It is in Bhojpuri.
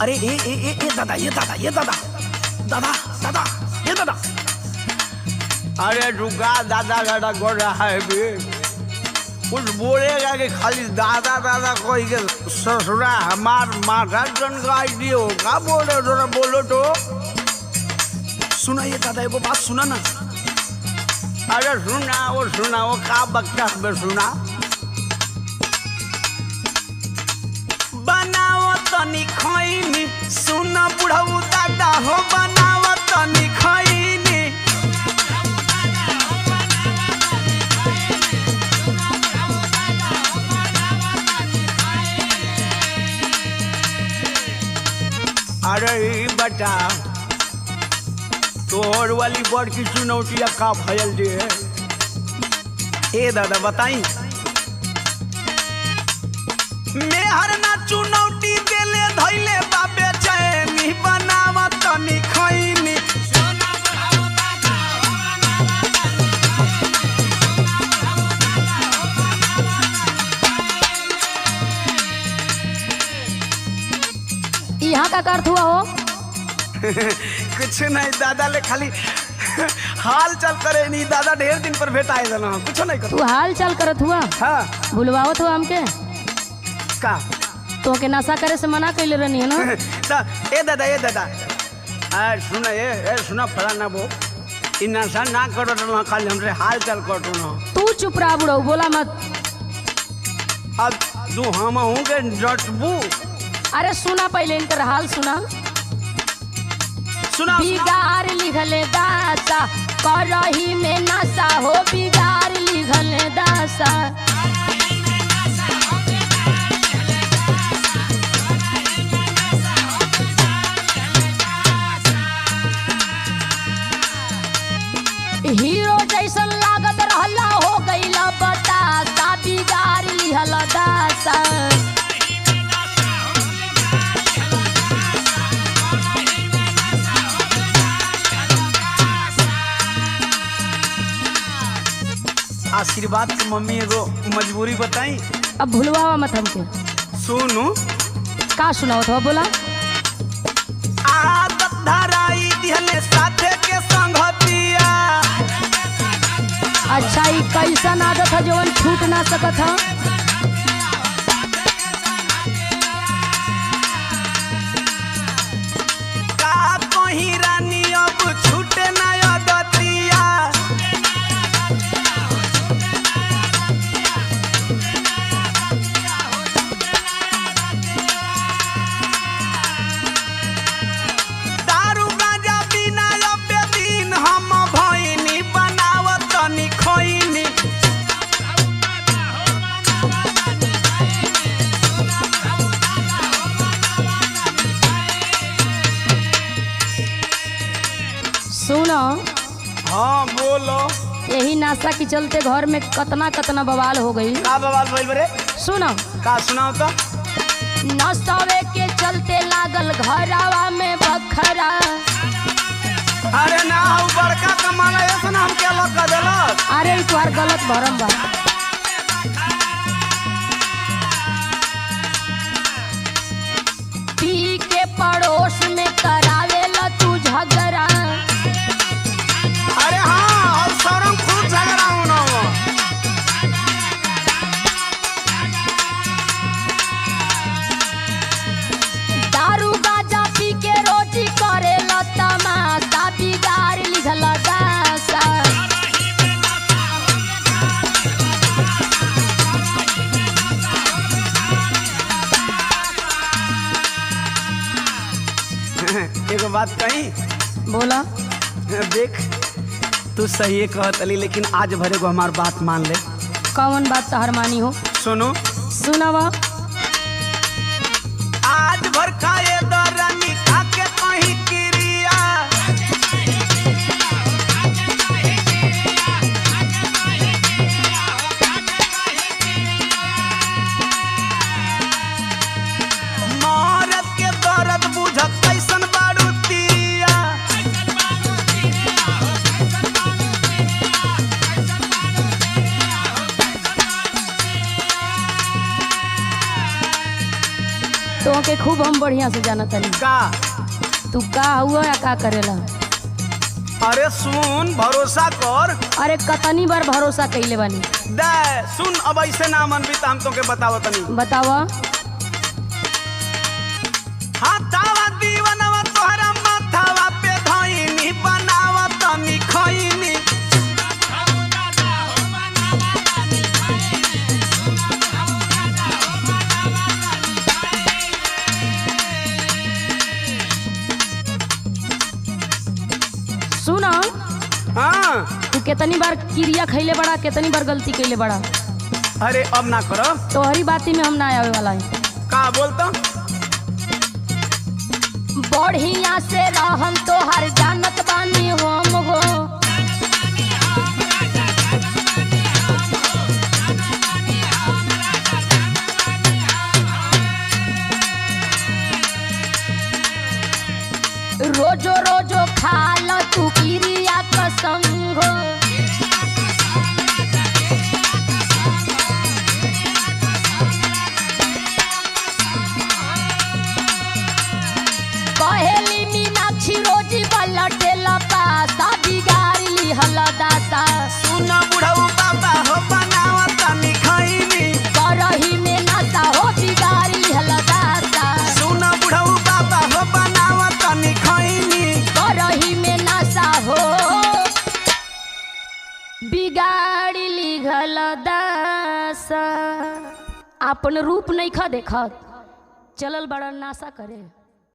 अरे ए दादा, ये दादा, ये दादा, दादा दादा, ये दादा। अरे रुका, दादा दादा कर रहा है भी, कुछ बोलेगा कि खाली दादा दादा कोई के ससुरा हमार माथा जनकाई दियो। का बोल रहे हो, जरा बोलो तो। सुना ये दादा, वो बात सुना ना। अरे सुना वो का बच्चा में सुना। बनाओ तनी खैनी, सुना बुढ़ऊ दादा हो, बनाओ तनी खैनी। अरे बता, तोहर वाली बड़ की चुनौतियाँ का फैल दे। ए दादा बताई। मैं हर ना चुनौती देले धैले बाबे चैनी, बनाव तनी खैनी। यहाँ का अर्थ हुआ हो? कुछ नहीं दादा, ले खाली हाल चाल करे नहीं। दादा ढेर दिन पर भेटाए देना, कुछ नहीं कर। तू हाल चाल करत हुआ? हाँ। भूलवावत हुआ हमके? का तो के नशा करे से मना कैले रहनी है ना? ए दादा, ये दादा, सुना ये सुना फलाना वो इ नशा ना करो ना, खाली हमसे हाल चाल करो ना। तू चुप रहा बुढ़ऊ, बोला मत। अब तू हम हूँ के डटबू। अरे सुना पहले इनकर हाल सुना। सुना। बिगाड़ लिखले दासा, करही में नशा हो, बिगाड़ लिखले दासा। हीरो जैसन लागत रहला, हो गईला बतासा, बिगाड़ लिहला दासा। आशीर्वाद के मम्मी एगो मजबूरी बताई। अब भूलवावा मत हमके। सुनू। का सुनावत हो, बोला। आदत धराई दिहले साथे के संगतिया। अच्छा, ये कैसन आदत है जवन छूट ना सकत है? का कहीं रानी अब छूटे ना आदतिया। दारू गांजा बिना अब दिन हम भइनी, बनाव तनी खैनी। सुनो, हाँ बोलो। यही नाशा के चलते घर में कतना कतना बवाल हो गई। का बवाल भइल बरे? सुनो, का सुनाओ तो। नशवे के चलते लागल घरवा में बखरा। अरे ना, उ बड़का कमाला ऐसा ना हमके अलग कर देलक। अरे तुम्हार गलत भरम बा। पी के पड़ोस में करावेला तू झगड़ा। अरे हाँ, और शरम खूब झगड़ा होना हो। दारू गांजा पी के रोटी करेला तमाशा, बिगाड़ लिखला दासा। एगो बात कही। बोला। देख, तू सही कहत अली, लेकिन आज भरे को हमार बात मान ले। कौन बात तहर मानी हो? सुनो। सुनावा। आज भर खाए दरानी, खा के कहीं क्रिया। मरद के दर्द बुझत कैसन बारू तिरिया। तो के खूब हम बढ़िया से जाना तनी। का तू का हुआ या का करेला? अरे सुन भरोसा कर। अरे कतनी बार भरोसा कइले बानी। दे सुन अब ऐसे ना मन भी तो हम तोके बतावो तनी। बतावा। हाथावा दीवनवा तोहरा माथावा पे धइनी बनावा तनी खइनी। सुना हाँ तू कितनी बार क्रिया खैले बड़ा, कितनी बार गलती कैले बड़ा। अरे अब ना करो। तोहरी बाती में हम ना आवे वाला है। का बोलता बढ़िया से रहम तोहर जानत बानी हम हो। रोजो रोजो खाल तू क्रिया कसम हो। कहेली मीनाक्षी रोजी बलटेला पासा बिगाड़ी ली हलदासा। सुन बुढ़ऊ बाबा हो बनावा तनी खइनी। करही में नशा हो बिगाड़ी ली हलदासा। सुन बुढ़ऊ बाबा हो बनावा तनी खइनी। करही में नशा हो बिगाड़ी ली हलदासा। अपन रूप नहीं खा देखत, चलल बड़ा नाशा करे।